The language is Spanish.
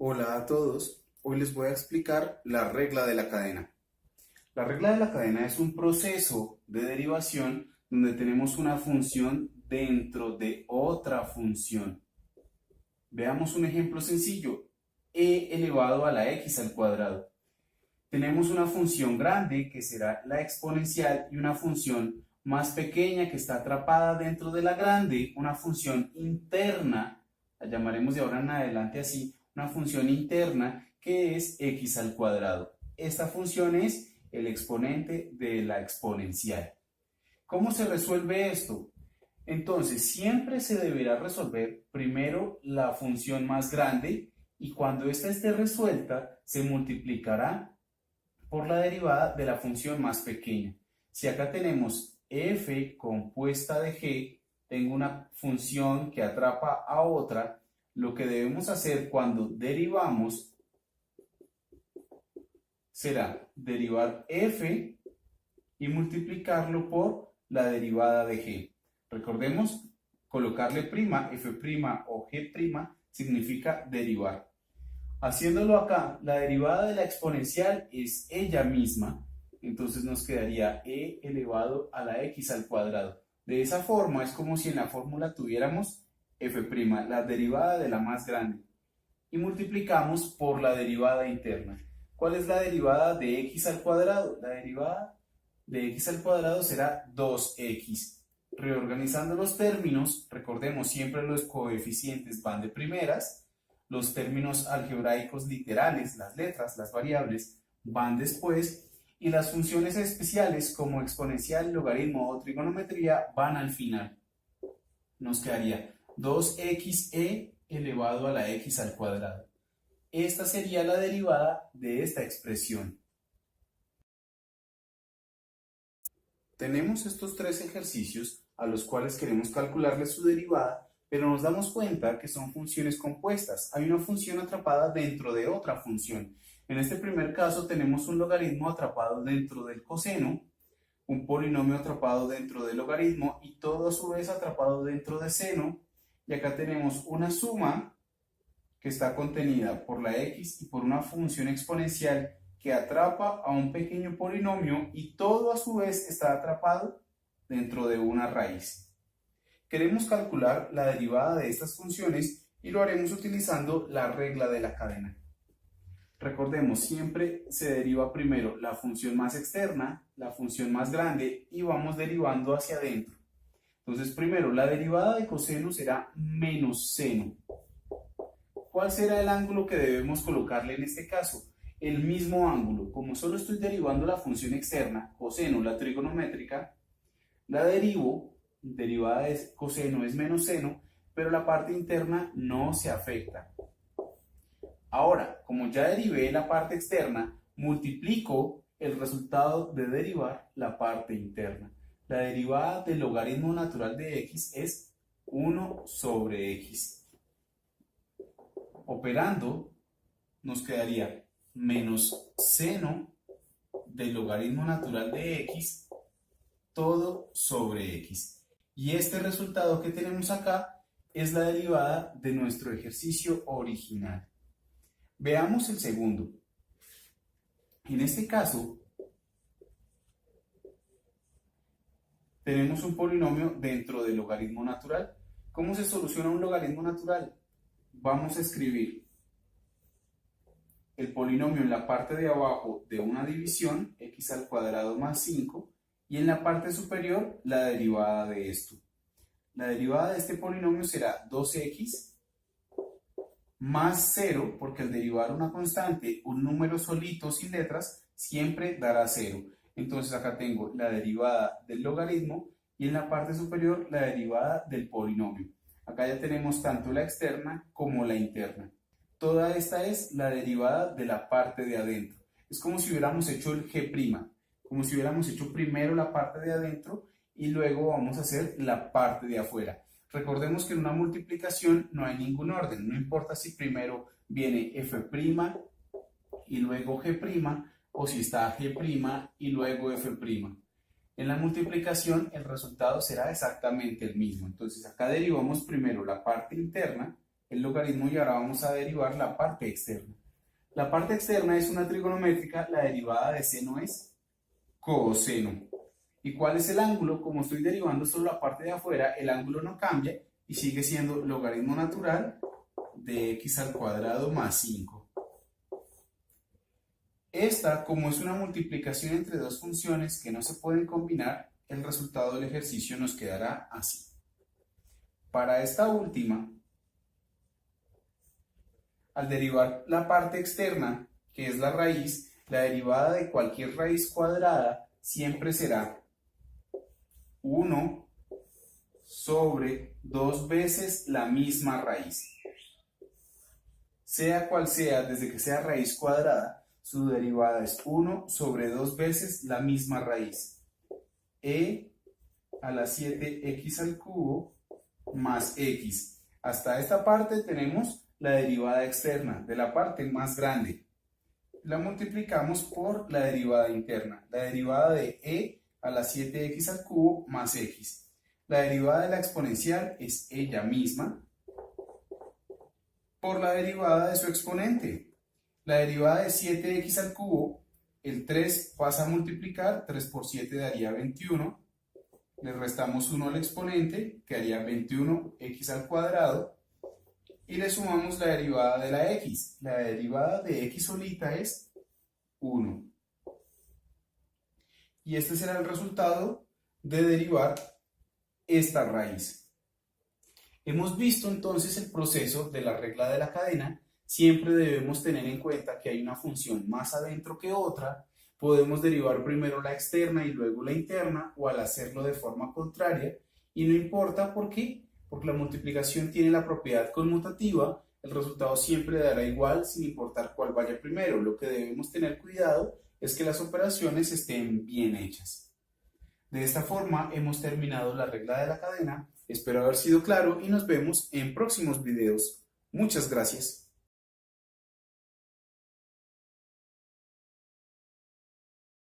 Hola a todos, hoy les voy a explicar la regla de la cadena. La regla de la cadena es un proceso de derivación donde tenemos una función dentro de otra función. Veamos un ejemplo sencillo, e elevado a la x al cuadrado. Tenemos una función grande que será la exponencial y una función más pequeña que está atrapada dentro de la grande, una función interna, la llamaremos de ahora en adelante así, una función interna que es x al cuadrado. Esta función es el exponente de la exponencial. ¿Cómo se resuelve esto? Entonces, siempre se deberá resolver primero la función más grande y cuando ésta esté resuelta, se multiplicará por la derivada de la función más pequeña. Si acá tenemos f compuesta de g, tengo una función que atrapa a otra, lo que debemos hacer cuando derivamos será derivar f y multiplicarlo por la derivada de g. Recordemos, colocarle prima, f' o g' significa derivar. Haciéndolo acá, la derivada de la exponencial es ella misma, entonces nos quedaría e elevado a la x al cuadrado. De esa forma es como si en la fórmula tuviéramos f', la derivada de la más grande, y multiplicamos por la derivada interna. ¿Cuál es la derivada de x al cuadrado? La derivada de x al cuadrado será 2x. Reorganizando los términos, recordemos siempre los coeficientes van de primeras, los términos algebraicos literales, las letras, las variables, van después, y las funciones especiales como exponencial, logaritmo o trigonometría van al final. Nos quedaría 2xe elevado a la x al cuadrado. Esta sería la derivada de esta expresión. Tenemos estos tres ejercicios a los cuales queremos calcularle su derivada, pero nos damos cuenta que son funciones compuestas. Hay una función atrapada dentro de otra función. En este primer caso tenemos un logaritmo atrapado dentro del coseno, un polinomio atrapado dentro del logaritmo y todo a su vez atrapado dentro de seno. Y acá tenemos una suma que está contenida por la x y por una función exponencial que atrapa a un pequeño polinomio y todo a su vez está atrapado dentro de una raíz. Queremos calcular la derivada de estas funciones y lo haremos utilizando la regla de la cadena. Recordemos, siempre se deriva primero la función más externa, la función más grande y vamos derivando hacia adentro. Entonces primero la derivada de coseno será menos seno. ¿Cuál será el ángulo que debemos colocarle en este caso? El mismo ángulo. Como solo estoy derivando la función externa, coseno, la trigonométrica, la derivo, derivada de coseno es menos seno, pero la parte interna no se afecta. Ahora, como ya derivé la parte externa, multiplico el resultado de derivar la parte interna. La derivada del logaritmo natural de x es 1 sobre x. Operando, nos quedaría menos seno del logaritmo natural de x todo sobre x. Y este resultado que tenemos acá es la derivada de nuestro ejercicio original. Veamos el segundo. En este caso, tenemos un polinomio dentro del logaritmo natural. ¿Cómo se soluciona un logaritmo natural? Vamos a escribir el polinomio en la parte de abajo de una división, x al cuadrado más 5, y en la parte superior la derivada de esto. La derivada de este polinomio será 2x más 0, porque al derivar una constante, un número solito sin letras, siempre dará 0. Entonces acá tengo la derivada del logaritmo y en la parte superior la derivada del polinomio. Acá ya tenemos tanto la externa como la interna. Toda esta es la derivada de la parte de adentro. Es como si hubiéramos hecho el g', como si hubiéramos hecho primero la parte de adentro y luego vamos a hacer la parte de afuera. Recordemos que en una multiplicación no hay ningún orden, no importa si primero viene f' y luego g' o si está g' y luego f'. En la multiplicación el resultado será exactamente el mismo. Entonces acá derivamos primero la parte interna, el logaritmo y ahora vamos a derivar la parte externa. La parte externa es una trigonométrica, la derivada de seno es coseno. ¿Y cuál es el ángulo? Como estoy derivando solo la parte de afuera, el ángulo no cambia y sigue siendo logaritmo natural de x al cuadrado más 5. Esta, como es una multiplicación entre dos funciones que no se pueden combinar, el resultado del ejercicio nos quedará así. Para esta última, al derivar la parte externa, que es la raíz, la derivada de cualquier raíz cuadrada siempre será 1 sobre 2 veces la misma raíz. Sea cual sea, desde que sea raíz cuadrada, su derivada es 1 sobre 2 veces la misma raíz. E a la 7x al cubo más x. Hasta esta parte tenemos la derivada externa de la parte más grande. La multiplicamos por la derivada interna, la derivada de e a la 7x al cubo más x. La derivada de la exponencial es ella misma por la derivada de su exponente. La derivada de 7x al cubo, el 3 pasa a multiplicar, 3 por 7 daría 21. Le restamos 1 al exponente, que haría 21x al cuadrado. Y le sumamos la derivada de la x. La derivada de x solita es 1. Y este será el resultado de derivar esta raíz. Hemos visto entonces el proceso de la regla de la cadena. Siempre debemos tener en cuenta que hay una función más adentro que otra. Podemos derivar primero la externa y luego la interna, o al hacerlo de forma contraria. Y no importa por qué, porque la multiplicación tiene la propiedad conmutativa. El resultado siempre dará igual sin importar cuál vaya primero. Lo que debemos tener cuidado es que las operaciones estén bien hechas. De esta forma hemos terminado la regla de la cadena. Espero haber sido claro y nos vemos en próximos videos. Muchas gracias.